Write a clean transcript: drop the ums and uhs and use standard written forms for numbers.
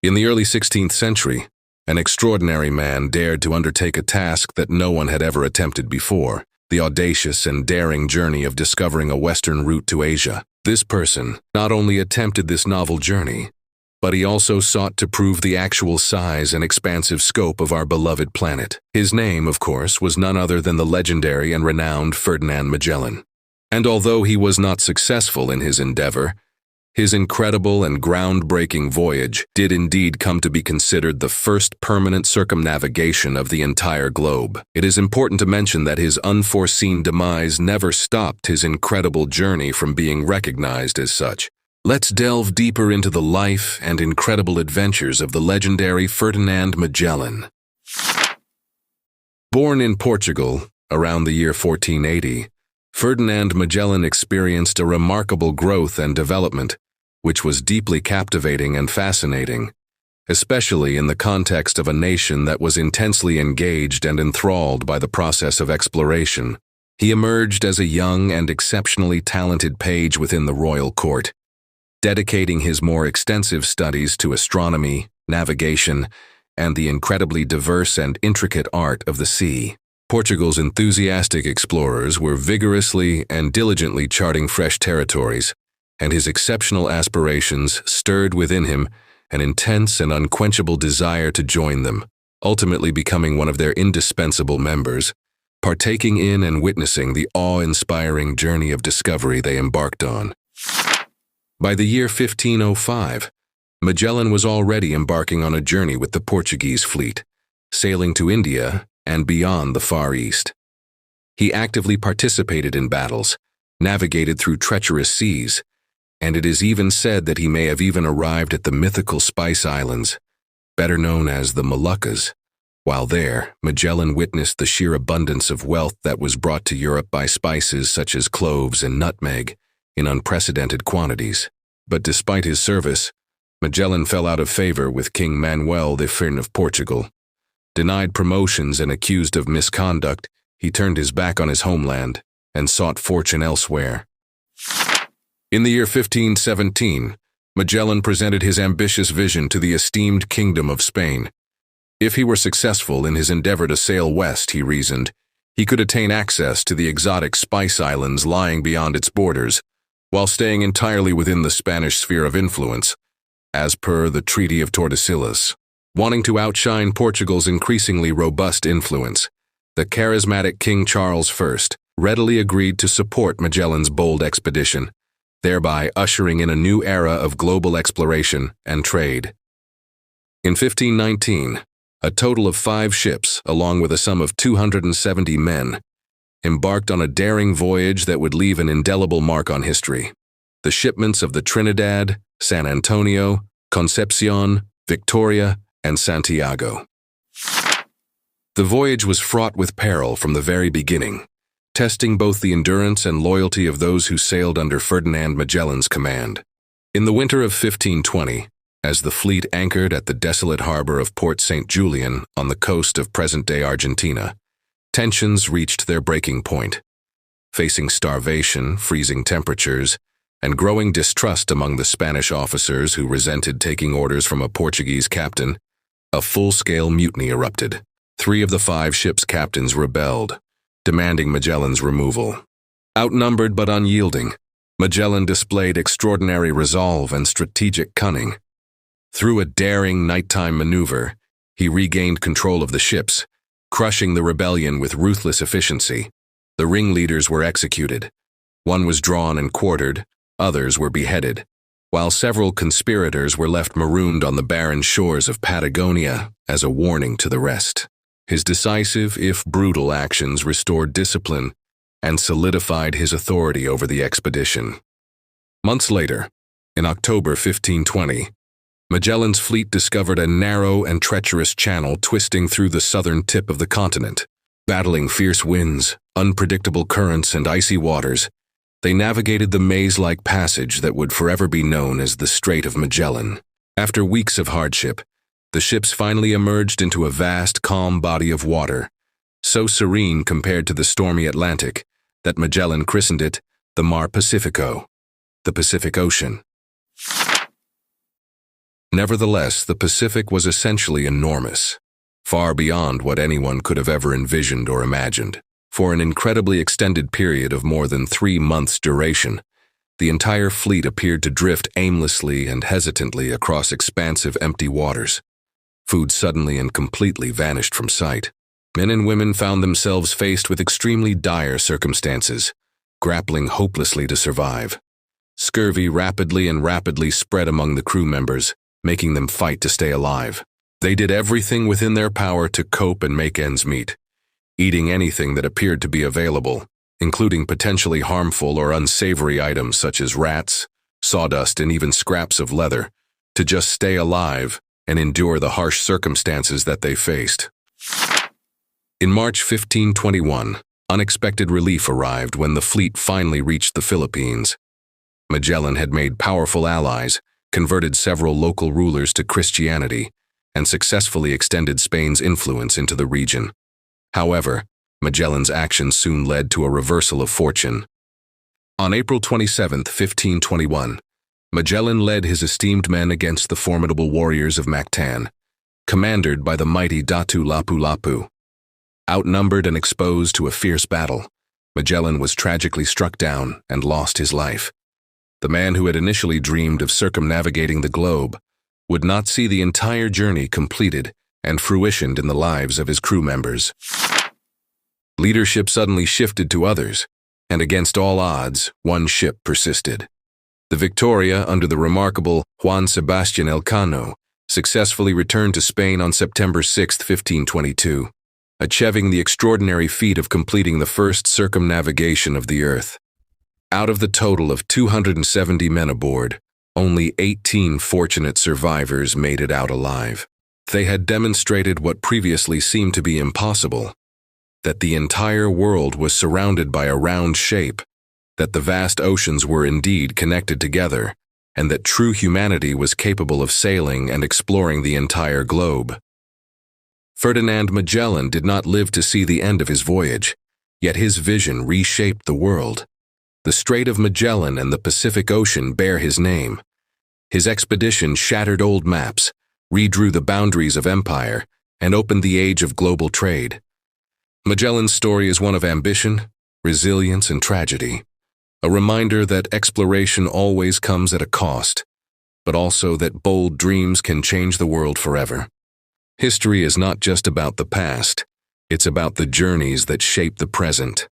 In the early 16th century, an extraordinary man dared to undertake a task that no one had ever attempted before, the audacious and daring journey of discovering a western route to Asia. This person not only attempted this novel journey, but he also sought to prove the actual size and expansive scope of our beloved planet. His name, of course, was none other than the legendary and renowned Ferdinand Magellan. And although he was not successful in his endeavor, his incredible and groundbreaking voyage did indeed come to be considered the first permanent circumnavigation of the entire globe. It is important to mention that his unforeseen demise never stopped his incredible journey from being recognized as such. Let's delve deeper into the life and incredible adventures of the legendary Ferdinand Magellan. Born in Portugal around the year 1480, Ferdinand Magellan experienced a remarkable growth and development, which was deeply captivating and fascinating, especially in the context of a nation that was intensely engaged and enthralled by the process of exploration. He emerged as a young and exceptionally talented page within the royal court, dedicating his more extensive studies to astronomy, navigation, and the incredibly diverse and intricate art of the sea. Portugal's enthusiastic explorers were vigorously and diligently charting fresh territories, and his exceptional aspirations stirred within him an intense and unquenchable desire to join them, ultimately becoming one of their indispensable members, partaking in and witnessing the awe-inspiring journey of discovery they embarked on. By the year 1505, Magellan was already embarking on a journey with the Portuguese fleet, sailing to India and beyond the Far East. He actively participated in battles, navigated through treacherous seas, and it is even said that he may have even arrived at the mythical Spice Islands, better known as the Moluccas. While there, Magellan witnessed the sheer abundance of wealth that was brought to Europe by spices such as cloves and nutmeg in unprecedented quantities. But despite his service, Magellan fell out of favor with King Manuel I of Portugal. Denied promotions and accused of misconduct, he turned his back on his homeland and sought fortune elsewhere. In the year 1517, Magellan presented his ambitious vision to the esteemed Kingdom of Spain. If he were successful in his endeavor to sail west, he reasoned, he could attain access to the exotic Spice Islands lying beyond its borders, while staying entirely within the Spanish sphere of influence, as per the Treaty of Tordesillas. Wanting to outshine Portugal's increasingly robust influence, the charismatic King Charles I readily agreed to support Magellan's bold expedition, thereby ushering in a new era of global exploration and trade. In 1519, a total of 5 ships, along with a sum of 270 men, embarked on a daring voyage that would leave an indelible mark on history. The shipments of the Trinidad, San Antonio, Concepcion, Victoria, and Santiago. The voyage was fraught with peril from the very beginning, testing both the endurance and loyalty of those who sailed under Ferdinand Magellan's command. In the winter of 1520, as the fleet anchored at the desolate harbor of Port St. Julian on the coast of present-day Argentina, tensions reached their breaking point. Facing starvation, freezing temperatures, and growing distrust among the Spanish officers who resented taking orders from a Portuguese captain, a full-scale mutiny erupted. 3 of the 5 ships' captains rebelled, demanding Magellan's removal. Outnumbered but unyielding, Magellan displayed extraordinary resolve and strategic cunning. Through a daring nighttime maneuver, he regained control of the ships, crushing the rebellion with ruthless efficiency. The ringleaders were executed. One was drawn and quartered, others were beheaded, while several conspirators were left marooned on the barren shores of Patagonia as a warning to the rest. His decisive, if brutal, actions restored discipline and solidified his authority over the expedition. Months later, in October 1520, Magellan's fleet discovered a narrow and treacherous channel twisting through the southern tip of the continent. Battling fierce winds, unpredictable currents, and icy waters, they navigated the maze-like passage that would forever be known as the Strait of Magellan. After weeks of hardship, the ships finally emerged into a vast, calm body of water, so serene compared to the stormy Atlantic that Magellan christened it the Mar Pacifico, the Pacific Ocean. Nevertheless, the Pacific was essentially enormous, far beyond what anyone could have ever envisioned or imagined. For an incredibly extended period of more than 3 months' duration, the entire fleet appeared to drift aimlessly and hesitantly across expansive empty waters. Food suddenly and completely vanished from sight. Men and women found themselves faced with extremely dire circumstances, grappling hopelessly to survive. Scurvy rapidly spread among the crew members, making them fight to stay alive. They did everything within their power to cope and make ends meet, eating anything that appeared to be available, including potentially harmful or unsavory items such as rats, sawdust, and even scraps of leather, to just stay alive and endure the harsh circumstances that they faced. In March 1521, unexpected relief arrived when the fleet finally reached the Philippines. Magellan had made powerful allies, converted several local rulers to Christianity, and successfully extended Spain's influence into the region. However, Magellan's actions soon led to a reversal of fortune. On April 27, 1521, Magellan led his esteemed men against the formidable warriors of Mactan, commanded by the mighty Datu Lapu-Lapu. Outnumbered and exposed to a fierce battle, Magellan was tragically struck down and lost his life. The man who had initially dreamed of circumnavigating the globe would not see the entire journey completed and fruitioned in the lives of his crew members. Leadership suddenly shifted to others, and against all odds, one ship persisted. The Victoria, under the remarkable Juan Sebastian Elcano, successfully returned to Spain on September 6, 1522, achieving the extraordinary feat of completing the first circumnavigation of the Earth. Out of the total of 270 men aboard, only 18 fortunate survivors made it out alive. They had demonstrated what previously seemed to be impossible, that the entire world was surrounded by a round shape, that the vast oceans were indeed connected together, and that true humanity was capable of sailing and exploring the entire globe. Ferdinand Magellan did not live to see the end of his voyage, yet his vision reshaped the world. The Strait of Magellan and the Pacific Ocean bear his name. His expedition shattered old maps, redrew the boundaries of empire, and opened the age of global trade. Magellan's story is one of ambition, resilience, and tragedy, a reminder that exploration always comes at a cost, but also that bold dreams can change the world forever. History is not just about the past, it's about the journeys that shape the present.